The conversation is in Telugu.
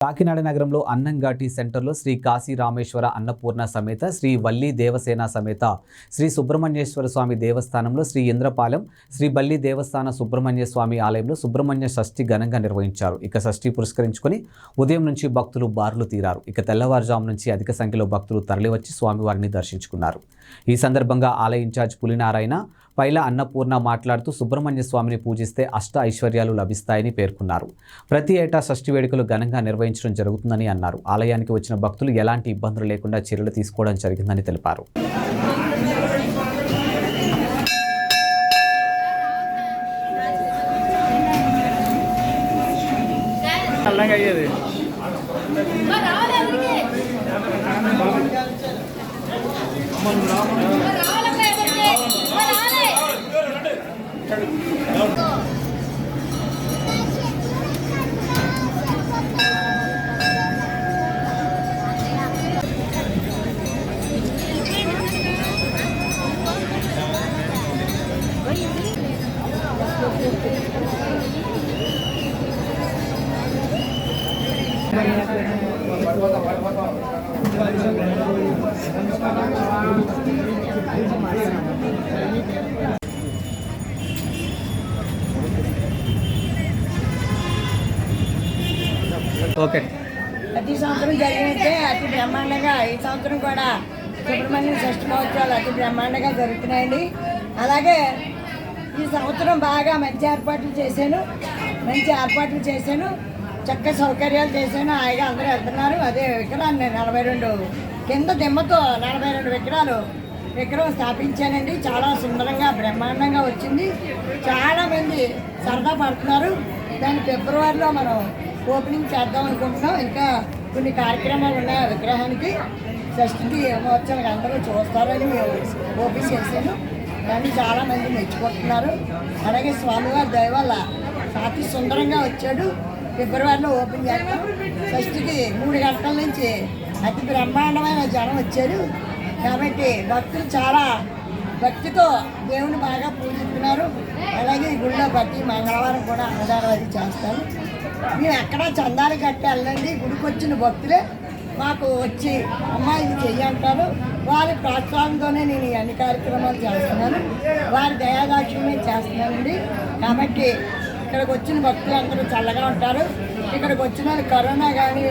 కాకినాడ నగరంలో అన్నంఘాటి సెంటర్లో శ్రీ కాశీ రామేశ్వర అన్నపూర్ణ సమేత శ్రీ వల్లి దేవసేన సమేత శ్రీ సుబ్రహ్మణ్యేశ్వర స్వామి దేవస్థానంలో శ్రీ ఇంద్రపాలెం శ్రీ బల్లి దేవస్థాన సుబ్రహ్మణ్య స్వామి ఆలయంలో సుబ్రహ్మణ్య షష్ఠి ఘనంగా నిర్వహించారు. ఇక షష్ఠి పురస్కరించుకొని ఉదయం నుంచి భక్తులు బారులు తీరారు. ఇక తెల్లవారుజాము నుంచి అధిక సంఖ్యలో భక్తులు తరలివచ్చి స్వామివారిని దర్శించుకున్నారు. ఈ సందర్భంగా ఆలయ ఇన్ఛార్జ్ పులినారాయణ పైల అన్నపూర్ణ మాట్లాడుతూ సుబ్రహ్మణ్య స్వామిని పూజిస్తే అష్ట ఐశ్వర్యాలు లభిస్తాయని పేర్కొన్నారు. ప్రతి ఏటా షష్ఠి వేడుకలు ఘనంగా నిర్వహించడం జరుగుతుందని అన్నారు. ఆలయానికి వచ్చిన భక్తులు ఎలాంటి ఇబ్బందులు లేకుండా చర్యలు తీసుకోవడం జరిగిందని తెలిపారు. ఓకే, ప్రతి సంవత్సరం జరిగినట్టే అతి బ్రహ్మాండంగా ఈ సంవత్సరం కూడా సుబ్రహ్మణ్యం షష్ఠి మహోత్సవాలు అతి బ్రహ్మాండంగా జరుగుతున్నాయండి. అలాగే ఈ సంవత్సరం బాగా మంచి ఏర్పాట్లు చేశాను, చక్క సౌకర్యాలు చేశాను. హాయిగా అందరూ వెళ్తున్నారు. అదే విగ్రహాన్ని 42 కింద దిమ్మతో 42 విగ్రహం స్థాపించానండి. చాలా సుందరంగా బ్రహ్మాండంగా వచ్చింది. చాలామంది సరదా పడుతున్నారు. దాన్ని ఫిబ్రవరిలో మనం ఓపెనింగ్ చేద్దాం అనుకుంటున్నాం. ఇంకా కొన్ని కార్యక్రమాలు ఉన్నాయి. ఆ విగ్రహానికి షష్ఠి మహోత్సవానికి అందరూ చూస్తారని మేము ఓపెన్ చేశాను. దాన్ని చాలామంది మెచ్చుకుంటున్నారు. అలాగే స్వామివారి దయ వల్ల అతి సుందరంగా వచ్చాడు. ఫిబ్రవరిలో ఓపెన్ చేస్తాం. షష్ఠికి 3 గంటల నుంచి అతి బ్రహ్మాండమైన జనం వచ్చారు. కాబట్టి భక్తులు చాలా భక్తితో దేవుని బాగా పూజిస్తున్నారు. అలాగే ఈ గుళ్ళో ప్రతి మంగళవారం కూడా అన్నదానం అది చేస్తాను. మేము ఎక్కడా చందాలు కట్టి వెళ్ళండి. గుడికి వచ్చిన భక్తులే మాకు వచ్చి అమ్మ ఇది చెయ్యంటారు. వారి ప్రోత్సాహంతోనే నేను ఈ అన్ని కార్యక్రమాలు చేస్తున్నాను. వారి దయాదాక్షిణ్యమే చేస్తున్నానండి. కాబట్టి ఇక్కడికి వచ్చిన భక్తులు అందరూ చల్లగా ఉంటారు. ఇక్కడికి వచ్చిన కరోనా కానీ